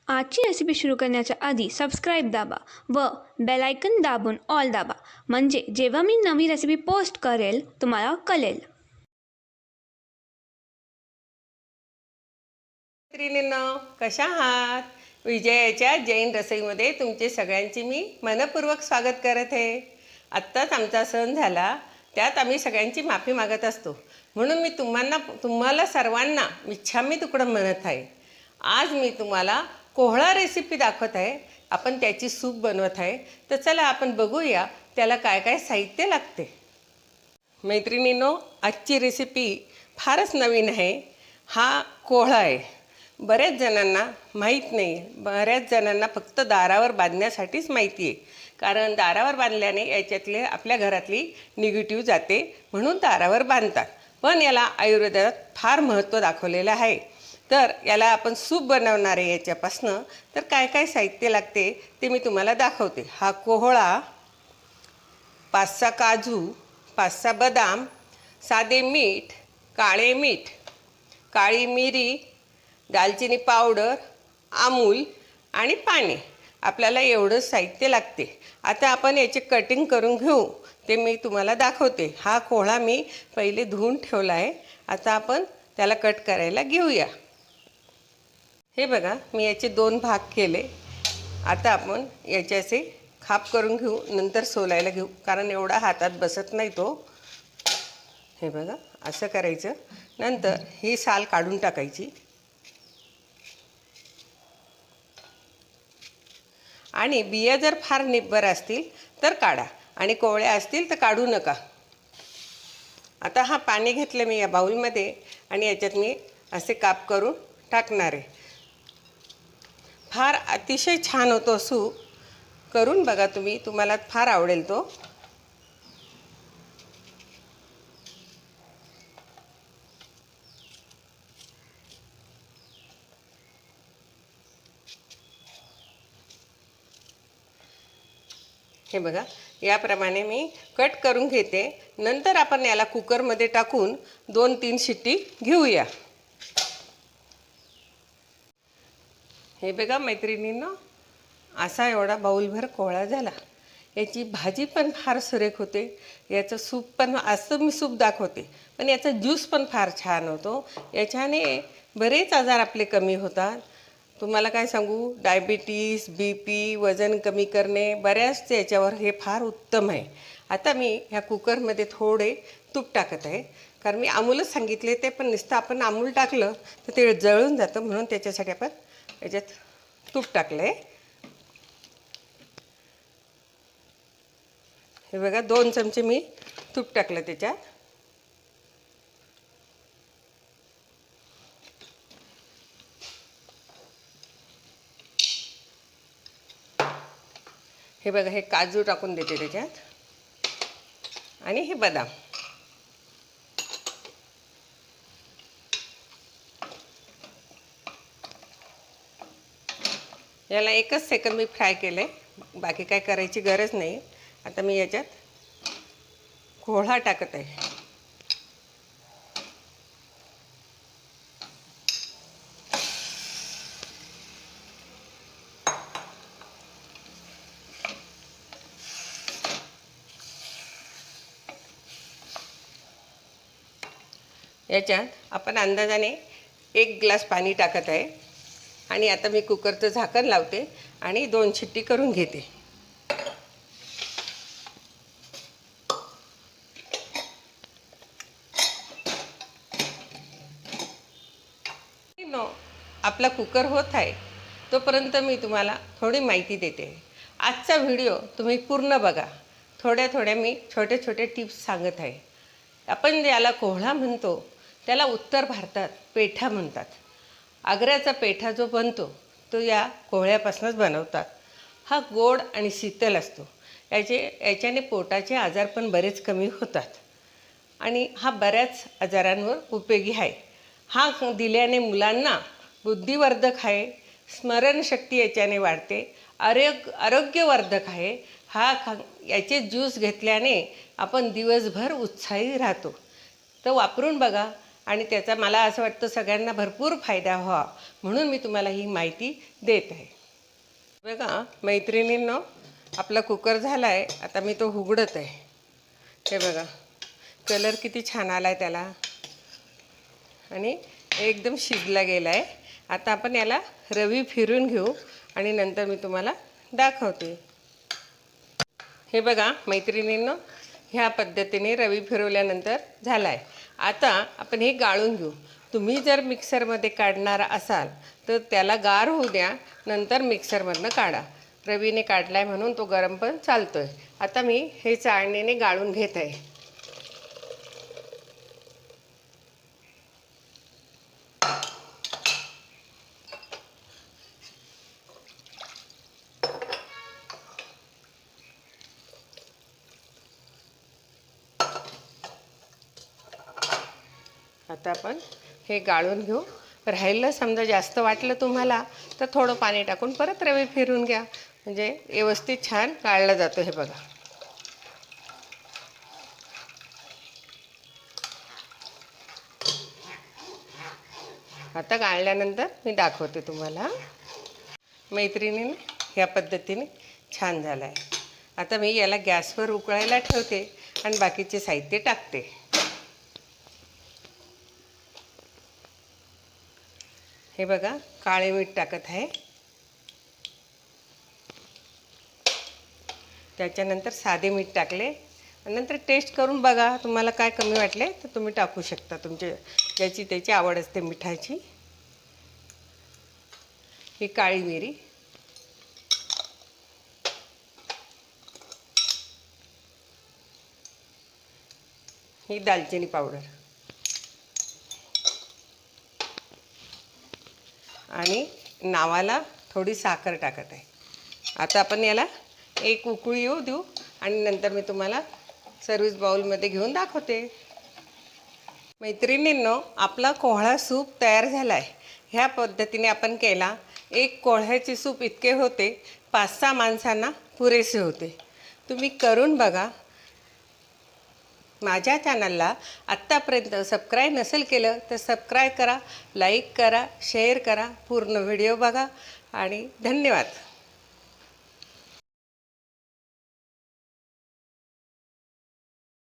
आजची रेसिपी सुरू करण्याच्या आधी सबस्क्राईब दाबा व बेल आयकन दाबून ऑल दाबा, म्हणजे जेव्हा मी नवी रेसिपी पोस्ट करेल तुम्हाला कळेल. मैत्रिणींनो, कशा आहात? विजयाच्या जैन रसोईमध्ये तुमचे सगळ्यांचे मी मनपूर्वक स्वागत करत आहे. आत्ताच आमचा सण झाला, त्यात आम्ही सगळ्यांची माफी मागत असतो, म्हणून मी तुम्हाला सर्वांना मिच्छामी तुकडं म्हणत आहे. आज मी तुम्हाला कोहळा रेसिपी दाखवत आहे. आपण त्याची सूप बनवत आहे. तर चला आपण बघूया त्याला काय काय साहित्य लागते. मैत्रिणींनो, आजची रेसिपी फारच नवीन आहे. हा कोहळा आहे. बऱ्याच जणांना माहीत नाही. बऱ्याच जणांना फक्त दारावर बांधण्यासाठीच माहिती आहे, कारण दारावर बांधल्याने याच्यातले आपल्या घरातली निगेटिव्ह जाते, म्हणून दारावर बांधतात. पण याला आयुर्वेदात फार महत्त्व दाखवलेलं आहे. तर याला आपण सूप बनवणार आहे याच्यापासनं. तर काय काय साहित्य लागते ते मी तुम्हाला दाखवते. हा कोहळा, 5-6 काजू, 5-6 बदाम, साधे मीठ, काळे मीठ, काळी मिरी, दालचिनी पावडर, आमूल आणि पाणी. आपल्याला एवढं साहित्य लागते. आता आपण याचे कटिंग करून घेऊ, ते मी तुम्हाला दाखवते. हा कोहळा मी पहिले धुवून ठेवला आहे. आता आपण त्याला कट करायला घेऊया. हे बघा, मी याचे 2 भाग केले. आता आपण याच्याचे खाप करून घेऊ, नंतर सोलायला घेऊ, कारण एवढा हातात बसत नाही तो. हे बघा, असं करायचं. नंतर ही साल काढून टाकायची आणि बिया जर फार निब्बर असतील तर काढा, आणि कोवळ्या असतील तर काढू नका. आता हा पाणी घेतलं मी या बाउलमध्ये, आणि याच्यात मी असे काप करून टाकणार आहे. फार अतिशय छान होतो सूप. करून बघा तुम्ही, तुम्हाला फार आवडेल तो. हे बघा, याप्रमाणे मी कट करून घेते. नंतर आपण याला कुकरमध्ये टाकून 2-3 शिट्टी घेऊया. हे बघा मैत्रिणींनो, असा एवढा बाऊलभर कोहळा झाला. याची भाजी पण फार सुरेख होते. याचं सूप पण, असं मी सूप दाखवते, पण याचा ज्यूस पण फार छान होतो. याच्याने बरेच आजार आपले कमी होतात. तुम्हाला काय सांगू, डायबिटीस, BP, वजन कमी करणे, बऱ्याच याच्यावर हे फार उत्तम आहे. आता मी ह्या कुकरमध्ये थोडे तूप टाकत आहे, कारण मी अमूलच सांगितले ते, पण नुसतं आपण अमूल टाकलं तर ते जळून जातं, म्हणून त्याच्यासाठी आपण याच्यात तूप टाकलं आहे. हे बघा, 2 चमचे मी तूप टाकलं त्याच्यात. हे बघा, हे काजू टाकून देते त्याच्यात, आणि हे बदाम. याला 1च सेकंद मी फ्राय केलं आहे, बाकी काय करायची गरज नाही. आता मी याच्यात कोहळा टाकत आहे. याच्यात आपण अंदाजाने 1 ग्लास पाणी टाकत आहे, आणि आता मी कुकरचं झाकण लावते आणि 2 शिट्टी करून घेते. आपला कुकर होत आहे, तोपर्यंत मी तुम्हाला थोडी माहिती देते. आजचा व्हिडिओ तुम्ही पूर्ण बघा. थोड्या थोड्या मी छोटे छोटे टिप्स सांगत आहे. आपण ज्याला कोहळा म्हणतो त्याला उत्तर भारतात पेठा म्हणतात. आग्र्याचा पेठा जो बनतो तो या कोहळ्यापासूनच बनवतात. हा गोड आणि शीतल असतो. याच्याने पोटाचे आजार पण बरेच कमी होतात, आणि हा बऱ्याच आजारांवर उपयोगी आहे. हा दिल्याने मुलांना बुद्धिवर्धक आहे, स्मरणशक्ती याच्याने वाढते, आरोग्यवर्धक आहे. याचे ज्यूस घेतल्याने आपण दिवसभर उत्साही राहतो. तर वापरून बघा, आणि त्याचा मला असं वाटतं सगळ्यांना भरपूर फायदा व्हावा म्हणून मी तुम्हाला ही माहिती देत आहे. बघा मैत्रिणींनो, आपला कुकर झाला आहे. आता मी तो उघडत आहे. हे बघा कलर किती छान आला आहे त्याला आणि एकदम शिजला गेला आहे. आता आपण याला रवी फिरून घेऊ आणि नंतर मी तुम्हाला दाखवते. हे बघा मैत्रिणींनो, ह्या पद्धतीने रवी फिरवल्यानंतर झाला आहे. आता आपण हे गाळून घेऊ. तुम्ही जर मिक्सरमध्ये काढणार असाल तर त्याला गार होऊ द्या, नंतर मिक्सरमधनं काढा. रवीने काढला आहे म्हणून तो गरम पण चालतो आहे. आता मी हे चाळणीने गाळून घेत आहे. आता आपण हे गाळून घेऊ. राहिलं समजा जास्त वाटलं तुम्हाला तर थोडं पाणी टाकून परत रवी फिरून घ्या, म्हणजे व्यवस्थित छान गाळला जातो. हे बघा आता गाळल्यानंतर मी दाखवते तुम्हाला. मैत्रिणीने ह्या पद्धतीने छान झालं आहे. आता मी याला गॅसवर उकळायला ठेवते आणि बाकीचे साहित्य टाकते. हे बघा काळे मीठ टाकत आहे. त्याच्यानंतर साधे मीठ टाकले. नंतर टेस्ट करून बघा, तुम्हाला काय कमी वाटले तर तुम्ही टाकू शकता. तुमचे ज्याची त्याची आवड असते मिठाची. ही काळी मिरी, ही दालचिनी पावडर आणि नावाला थोडी साखर टाकत आहे. आता आपण याला एक उकळी येऊ देऊ आणि नंतर मी तुम्हाला सर्व्हिस बाउलमध्ये घेऊन दाखवते. मैत्रिणींनो, आपला कोहळा सूप तयार झाला आहे. ह्या पद्धतीने आपण केला. एक कोहळ्याचे सूप इतके होते 5-6 माणसांना पुरेसे होते. तुम्ही करून बघा. माझ्या चॅनलला आत्तापर्यंत सबस्क्राईब नसेल केलं तर सबस्क्राईब करा, लाईक करा, शेअर करा, पूर्ण व्हिडिओ बघा आणि धन्यवाद.